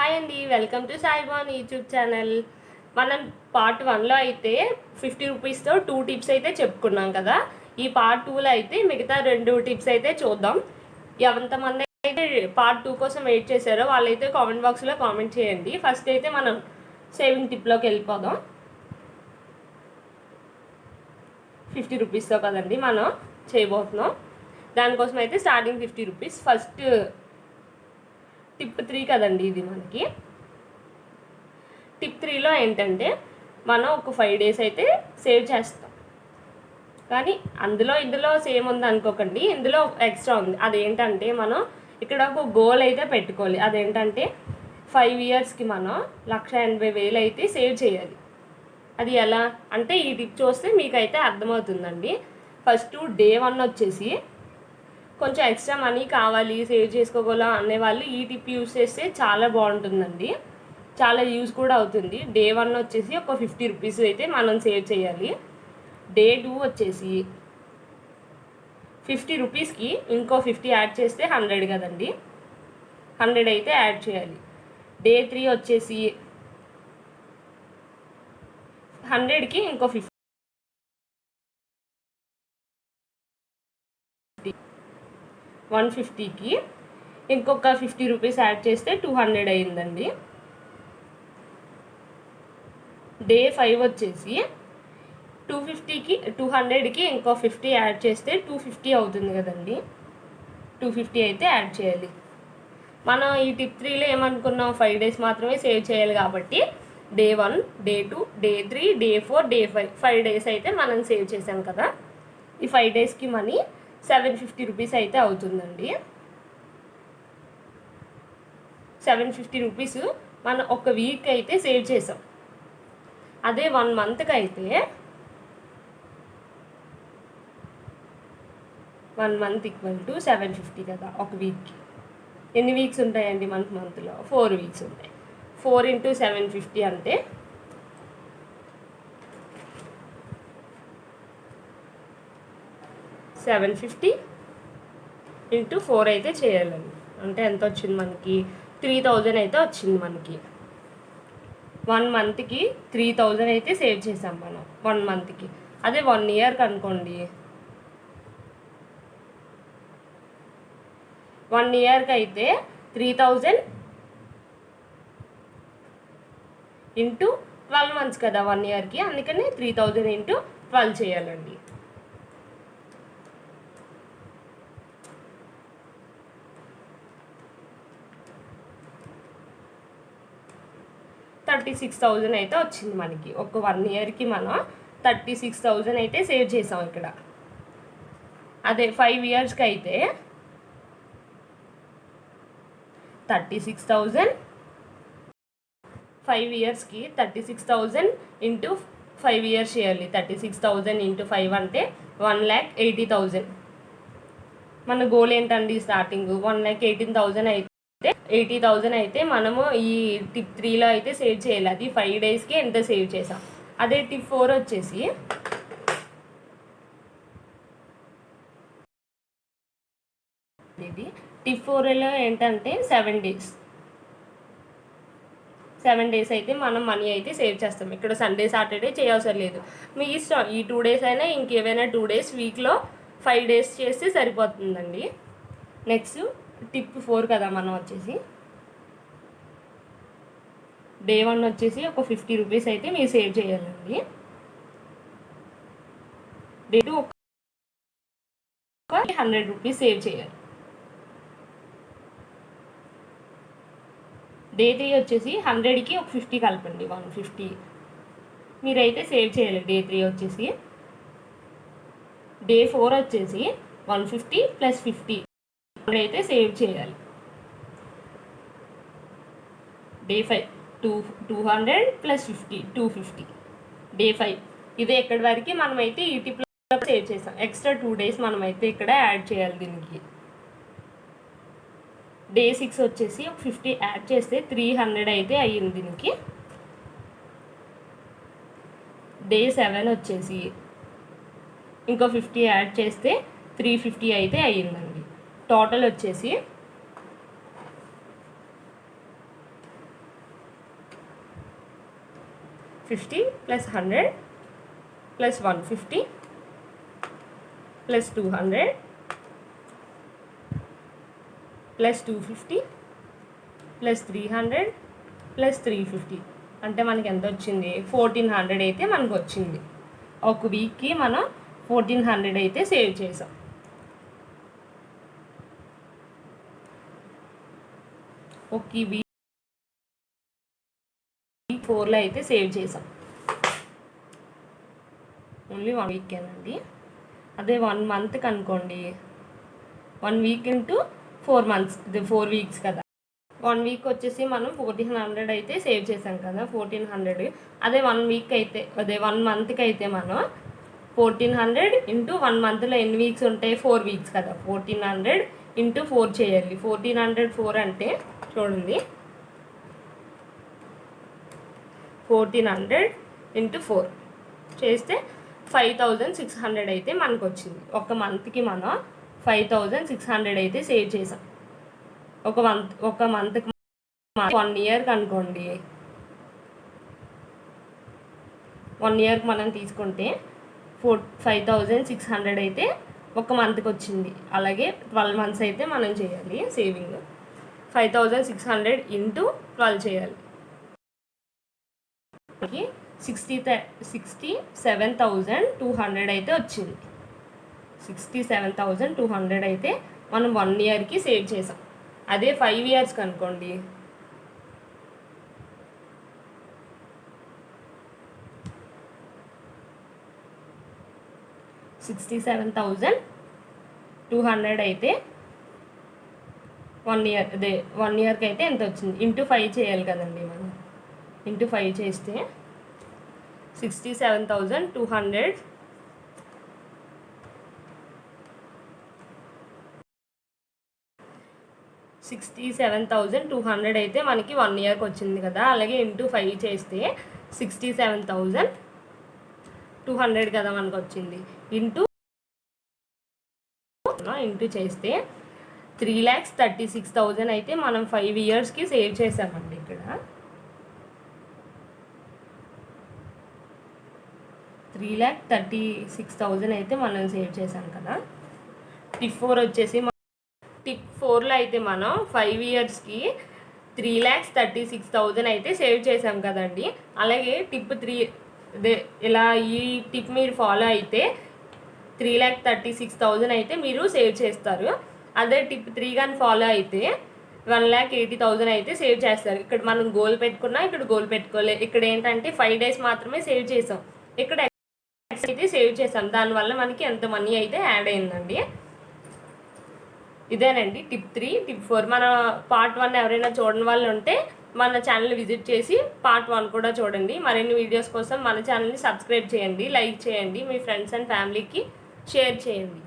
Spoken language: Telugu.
హాయ్ అండి, వెల్కమ్ టు సాయిబాన్ యూట్యూబ్ ఛానల్. మనం పార్ట్ 1లో అయితే 50 రూపీస్తో 2 టిప్స్ అయితే చెప్పుకున్నాం కదా. ఈ పార్ట్ 2లో అయితే మిగతా 2 టిప్స్ అయితే చూద్దాం. ఎంతమంది అయితే పార్ట్ 2 కోసం వెయిట్ చేశారో వాళ్ళైతే కామెంట్ బాక్స్లో కామెంట్ చేయండి. ఫస్ట్ అయితే మనం సేవింగ్ టిప్లోకి వెళ్ళిపోదాం. 50 రూపీస్తో కదండి మనం చేయబోతున్నాం. దానికోసం అయితే స్టార్టింగ్ 50 రూపీస్. ఫస్ట్ టిప్ 3 కదండి ఇది. మనకి టిప్ 3లో ఏంటంటే మనం ఒక 5 డేస్ అయితే సేవ్ చేస్తాం, కానీ ఇందులో సేమ్ ఉంది అనుకోకండి, ఇందులో ఎక్స్ట్రా ఉంది. అదేంటంటే మనం ఇక్కడ ఒక గోల్ అయితే పెట్టుకోవాలి. అదేంటంటే 5 ఇయర్స్కి మనం 1,80,000 అయితే సేవ్ చేయాలి. అది ఎలా అంటే ఈ టిప్ చూస్తే మీకైతే అర్థమవుతుందండి. ఫస్ట్ డే 1 వచ్చేసి కొంచెం ఎక్స్ట్రా మనీ కావాలి, సేవ్ చేసుకోగలం అనేవాళ్ళు ఈ టిప్ యూజ్ చేస్తే చాలా బాగుంటుందండి, చాలా యూజ్ కూడా అవుతుంది. డే 1 వచ్చేసి ఒక 50 రూపీస్ అయితే మనం సేవ్ చేయాలి. డే 2 వచ్చేసి 50 రూపీస్కి ఇంకో 50 యాడ్ చేస్తే 100 కదండి, 100 అయితే యాడ్ చేయాలి. డే 3 వచ్చేసి 100కి ఇంకో 50, 150కి ఇంకొక 50 రూపీస్ యాడ్ చేస్తే 200 అయిందండి. డే 5 వచ్చేసి 200కి ఇంకో 50 యాడ్ చేస్తే 250 అవుతుంది కదండి, 250 అయితే యాడ్ చేయాలి. మనం ఈ టిప్ 3లో ఏమనుకున్నాం, 5 డేస్ మాత్రమే సేవ్ చేయాలి కాబట్టి day 1, day 2, day 3, day 4, day 5 days అయితే మనం సేవ్ చేసాం కదా. ఈ 5 డేస్కి మనీ 750 రూపీస్ అయితే అవుతుందండి. 750 రూపీస్ మనం ఒక వీక్ అయితే సేవ్ చేసాం. అదే 1 మంత్కి అయితే 1 మంత్ ఈక్వల్ టు 750 కదా. ఒక వీక్కి ఎన్ని వీక్స్ ఉంటాయండి మనకు మంత్లో? 4 వీక్స్ ఉంటాయి. 4 × 750 అంటే 750 × 4 అయితే చేయాలండి. అంటే ఎంత వచ్చింది మనకి? 3000 అయితే వచ్చింది మనకి. 1 మంత్కి 3000 అయితే సేవ్ చేసాం మనం 1 మంత్కి. అదే 1 ఇయర్కి అనుకోండి, 1 ఇయర్కి అయితే 3000 × 12 మంత్స్ కదా 1 ఇయర్కి, అందుకని 3000 × 12 చేయాలండి. $36,000 అయితే వచ్చింది మనకి. ఒక 1 ఇయర్కి మనం 36,000 అయితే సేవ్ చేసాం ఇక్కడ. అదే 5 ఇయర్స్కి అయితే 36,000, 5 ఇయర్స్కి 36,000 × 5 ఇయర్స్ చేయాలి. 36,000 × 5 అంటే 1,80,000. మన గోల్ ఏంటండి స్టార్టింగ్ 1,18,000 అయితే 80,000 అయితే మనము ఈ టిప్ 3లో అయితే సేవ్ చేయాలి. అది 5 డేస్కి ఎంత సేవ్ చేసాం. అదే టిప్ 4 వచ్చేసి టిప్ 4లో ఏంటంటే 7 డేస్ అయితే మనం మనీ అయితే సేవ్ చేస్తాం. ఇక్కడ సండే సాటర్డే చేయవసరం లేదు, మీ ఇష్టం. ఈ 2 డేస్ అయినా ఇంకేమైనా 2 డేస్ వీక్లో 5 డేస్ చేస్తే సరిపోతుందండి. నెక్స్ట్ టిప్ 4 కదా మనం వచ్చేసి డే 1 వచ్చేసి ఒక 50 రూపీస్ అయితే మీరు సేవ్ చేయాలండి. డే 2 ఒక 100 రూపీస్ సేవ్ చేయాలి. డే 3 వచ్చేసి 100కి ఒక 50 కలపండి, 150 మీరైతే సేవ్ చేయాలి. డే 3 వచ్చేసి డే 4 వచ్చేసి 150 + 50 అయితే సేవ్ చేయాలి. డే 5 200 + 50 250. డే 5 ఇదే ఎక్కడి వరకు మనమైతే ఈ టిప్లో సేవ్ చేసాం. ఎక్స్ట్రా 2 డేస్ మనమైతే ఇక్కడ యాడ్ చేయాలి దీనికి. డే 6 వచ్చేసి ఒక 50 యాడ్ చేస్తే 300 అయితే అయ్యింది దీనికి. డే 7 వచ్చేసి ఇంకో 50 యాడ్ చేస్తే 350 అయితే అయ్యిందండి. టోటల్ వచ్చేసి 50 plus 100 plus 150 plus 200 plus 250 plus 300 plus 350 అంటే మనకి ఎంత వచ్చింది 1400 అయితే మనకు వచ్చింది. ఒక వీక్కి మనం 1400 అయితే సేవ్ చేసాం. ఒక వీక్ 4లో అయితే సేవ్ చేసాం. ఓన్లీ 1 వీకేనండి. అదే 1 మంత్కి అనుకోండి, 1 వీక్ ఇంటూ 4 months, ఇది 4 weeks కదా. 1 వీక్ వచ్చేసి మనం 1400 అయితే సేవ్ చేసాం కదా, 1400. అదే 1 వీక్ అయితే, అదే 1 మంత్కి అయితే మనం 1400 ఇంటూ 1 మంత్లో ఎన్ని వీక్స్ ఉంటాయి, 4 weeks కదా. 1400 ఇంటూ 4 చేయాలి. 1400 4 అంటే చూడండి, 1400 ఇంటూ 4 చేస్తే 5600 అయితే మనకు వచ్చింది. ఒక మంత్కి మనం 5600 అయితే సేవ్ చేసాం. ఒక మంత్కి 1 yearకి అనుకోండి, 1 yearకి మనం తీసుకుంటే 5600 అయితే ఒక మంత్కి వచ్చింది. అలాగే 12 months అయితే మనం చేయాలి సేవింగ్. 5600 ఇంటూ 12 చేయాలి. 67,200 అయితే వచ్చింది. 67,200 అయితే మనం 1 yearకి సేవ్ చేసాం. అదే 5 yearsకి అనుకోండి, 67,200 అయితే 1 year, అదే 1 yearకి అయితే ఎంత వచ్చింది, ఇంటూ 5 చేయాలి కదండి మనం. ఇంటూ 5 చేస్తే 67,200 67,200 అయితే మనకి 1 yearకి వచ్చింది కదా. అలాగే ఇంటూ 5 చేస్తే 67,200 కదా మనకు వచ్చింది. ఇంటూ చేస్తే 3,36,000 అయితే మనం 5 yearsకి సేవ్ చేసామండి. ఇక్కడ 3,36,000 అయితే మనం సేవ్ చేసాం కదా. టిప్ 4 వచ్చేసి, టిప్ 4లో అయితే మనం 5 yearsకి 3,36,000 అయితే సేవ్ చేసాం కదండి. అలాగే టిప్ 3, ఇలా ఈ టిప్ మీరు ఫాలో అయితే 3,36,000 అయితే మీరు సేవ్ చేస్తారు. అదే టిప్ 3 కానీ ఫాలో అయితే 1,80,000 అయితే సేవ్ చేస్తారు. ఇక్కడ మనం గోల్ పెట్టుకున్నా, ఇక్కడ గోల్ పెట్టుకోలే. ఇక్కడ ఏంటంటే 5 days మాత్రమే సేవ్ చేసాం, ఇక్కడ అయితే సేవ్ చేసాం. దానివల్ల మనకి ఎంత మనీ అయితే యాడ్ అయిందండి. ఇదేనండి టిప్ 3. టిప్ 4 మన పార్ట్ 1 ఎవరైనా చూడని వాళ్ళు ఉంటే మన ఛానల్ విజిట్ చేసి పార్ట్ 1 కూడా చూడండి. మరిన్ని వీడియోస్ కోసం మన ఛానల్ని సబ్స్క్రైబ్ చేయండి, లైక్ చేయండి, మీ ఫ్రెండ్స్ అండ్ ఫ్యామిలీకి షేర్ చేయండి.